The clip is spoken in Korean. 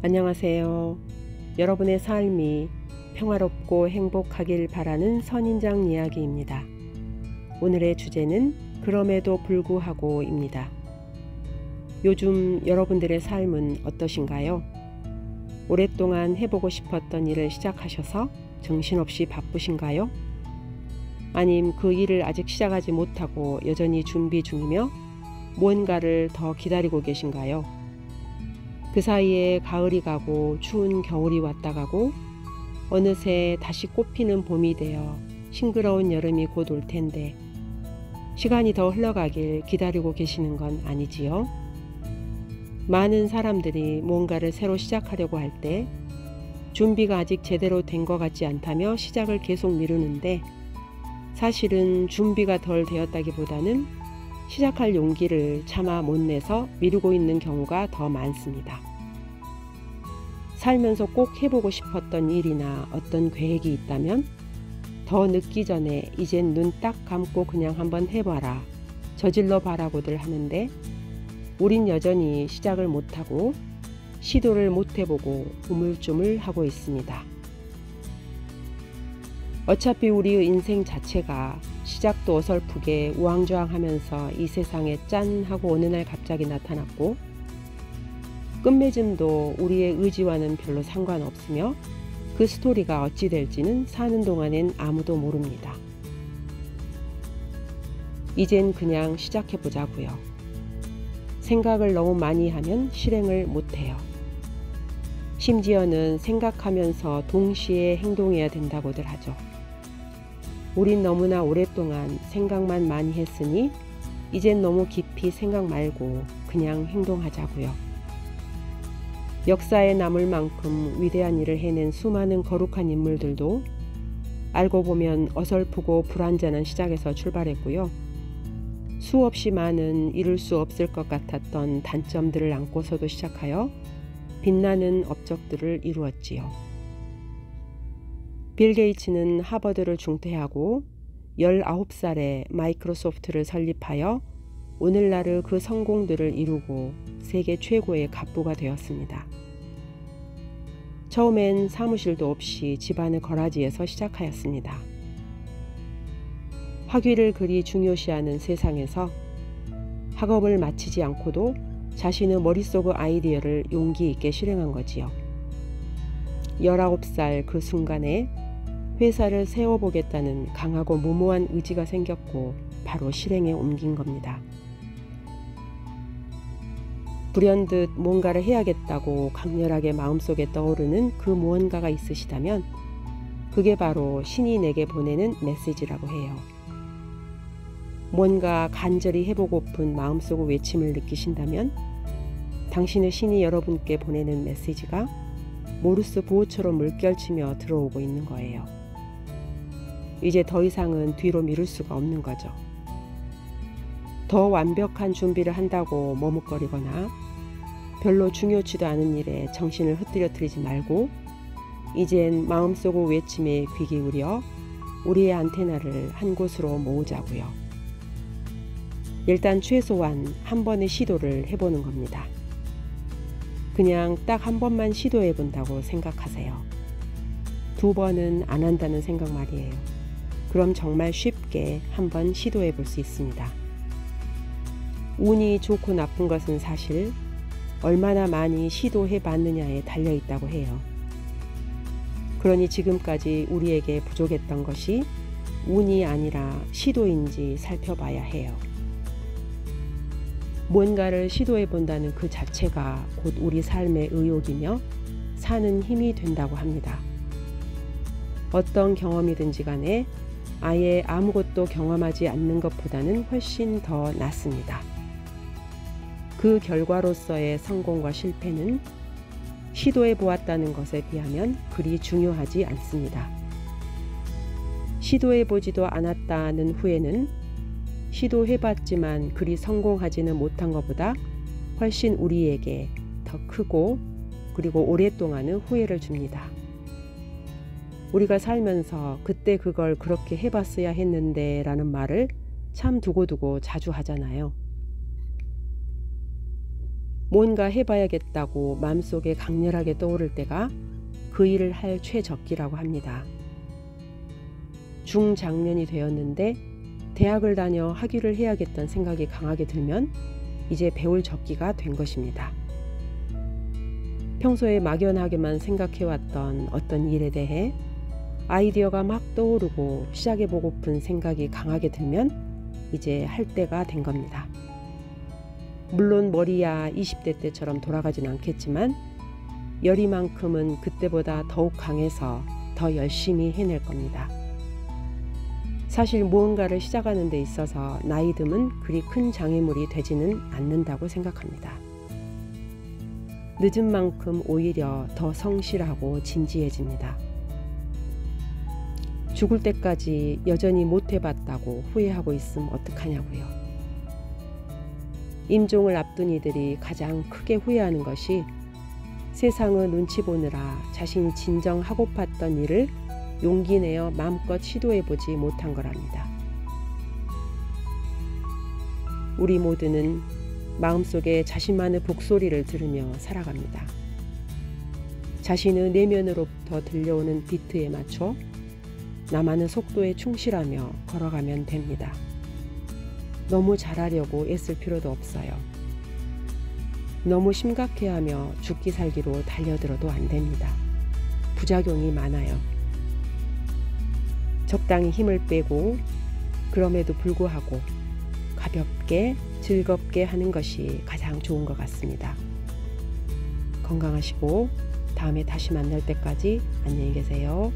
안녕하세요. 여러분의 삶이 평화롭고 행복하길 바라는 선인장 이야기입니다. 오늘의 주제는 그럼에도 불구하고입니다. 요즘 여러분들의 삶은 어떠신가요? 오랫동안 해보고 싶었던 일을 시작하셔서 정신없이 바쁘신가요? 아님 그 일을 아직 시작하지 못하고 여전히 준비 중이며 무언가를 더 기다리고 계신가요? 그 사이에 가을이 가고 추운 겨울이 왔다 가고 어느새 다시 꽃피는 봄이 되어 싱그러운 여름이 곧 올 텐데 시간이 더 흘러가길 기다리고 계시는 건 아니지요? 많은 사람들이 뭔가를 새로 시작하려고 할 때 준비가 아직 제대로 된 것 같지 않다며 시작을 계속 미루는데 사실은 준비가 덜 되었다기보다는 시작할 용기를 차마 못 내서 미루고 있는 경우가 더 많습니다. 살면서 꼭 해보고 싶었던 일이나 어떤 계획이 있다면 더 늦기 전에 이젠 눈 딱 감고 그냥 한번 해봐라, 저질러 봐라고들 하는데 우린 여전히 시작을 못하고 시도를 못해보고 우물쭈물하고 있습니다. 어차피 우리의 인생 자체가 시작도 어설프게 우왕좌왕하면서 이 세상에 짠 하고 어느 날 갑자기 나타났고 끝맺음도 우리의 의지와는 별로 상관없으며 그 스토리가 어찌 될지는 사는 동안엔 아무도 모릅니다. 이젠 그냥 시작해보자고요. 생각을 너무 많이 하면 실행을 못해요. 심지어는 생각하면서 동시에 행동해야 된다고들 하죠. 우린 너무나 오랫동안 생각만 많이 했으니 이젠 너무 깊이 생각 말고 그냥 행동하자고요. 역사에 남을 만큼 위대한 일을 해낸 수많은 거룩한 인물들도 알고 보면 어설프고 불완전한 시작에서 출발했고요. 수없이 많은 이룰 수 없을 것 같았던 단점들을 안고서도 시작하여 빛나는 업적들을 이루었지요. 빌 게이츠는 하버드를 중퇴하고 19살에 마이크로소프트를 설립하여 오늘날의 그 성공들을 이루고 세계 최고의 갑부가 되었습니다. 처음엔 사무실도 없이 집안의 거라지에서 시작하였습니다. 학위를 그리 중요시하는 세상에서 학업을 마치지 않고도 자신의 머릿속의 아이디어를 용기 있게 실행한 거지요. 19살 그 순간에 회사를 세워보겠다는 강하고 무모한 의지가 생겼고 바로 실행에 옮긴 겁니다. 불현듯 뭔가를 해야겠다고 강렬하게 마음속에 떠오르는 그 무언가가 있으시다면 그게 바로 신이 내게 보내는 메시지라고 해요. 뭔가 간절히 해보고픈 마음속의 외침을 느끼신다면 당신의 신이 여러분께 보내는 메시지가 모르스 부호처럼 물결치며 들어오고 있는 거예요. 이제 더 이상은 뒤로 미룰 수가 없는 거죠. 더 완벽한 준비를 한다고 머뭇거리거나 별로 중요치도 않은 일에 정신을 흩뜨려뜨리지 말고 이젠 마음속의 외침에 귀 기울여 우리의 안테나를 한 곳으로 모으자고요. 일단 최소한 한 번의 시도를 해보는 겁니다. 그냥 딱 한 번만 시도해 본다고 생각하세요. 2번은 안 한다는 생각 말이에요. 그럼 정말 쉽게 한번 시도해 볼 수 있습니다. 운이 좋고 나쁜 것은 사실 얼마나 많이 시도해 봤느냐에 달려 있다고 해요. 그러니 지금까지 우리에게 부족했던 것이 운이 아니라 시도인지 살펴봐야 해요. 뭔가를 시도해 본다는 그 자체가 곧 우리 삶의 의욕이며 사는 힘이 된다고 합니다. 어떤 경험이든지 간에 아예 아무것도 경험하지 않는 것보다는 훨씬 더 낫습니다. 그 결과로서의 성공과 실패는 시도해 보았다는 것에 비하면 그리 중요하지 않습니다. 시도해 보지도 않았다는 후회는 시도해봤지만 그리 성공하지는 못한 것보다 훨씬 우리에게 더 크고 그리고 오랫동안의 후회를 줍니다. 우리가 살면서 그때 그걸 그렇게 해봤어야 했는데 라는 말을 참 두고두고 자주 하잖아요. 뭔가 해봐야겠다고 마음속에 강렬하게 떠오를 때가 그 일을 할 최적기라고 합니다. 중장년이 되었는데 대학을 다녀 학위를 해야겠다는 생각이 강하게 들면 이제 배울 적기가 된 것입니다. 평소에 막연하게만 생각해왔던 어떤 일에 대해 아이디어가 막 떠오르고 시작해보고픈 생각이 강하게 들면 이제 할 때가 된 겁니다. 물론 머리야 20대 때처럼 돌아가진 않겠지만 열이만큼은 그때보다 더욱 강해서 더 열심히 해낼 겁니다. 사실 무언가를 시작하는 데 있어서 나이 듦은 그리 큰 장애물이 되지는 않는다고 생각합니다. 늦은 만큼 오히려 더 성실하고 진지해집니다. 죽을 때까지 여전히 못해봤다고 후회하고 있으면 어떡하냐고요. 임종을 앞둔 이들이 가장 크게 후회하는 것이 세상의 눈치 보느라 자신이 진정 하고팠던 일을 용기 내어 마음껏 시도해보지 못한 거랍니다. 우리 모두는 마음속에 자신만의 북소리를 들으며 살아갑니다. 자신의 내면으로부터 들려오는 비트에 맞춰 나만의 속도에 충실하며 걸어가면 됩니다. 너무 잘하려고 애쓸 필요도 없어요. 너무 심각해하며 죽기 살기로 달려들어도 안 됩니다. 부작용이 많아요. 적당히 힘을 빼고 그럼에도 불구하고 가볍게 즐겁게 하는 것이 가장 좋은 것 같습니다. 건강하시고 다음에 다시 만날 때까지 안녕히 계세요.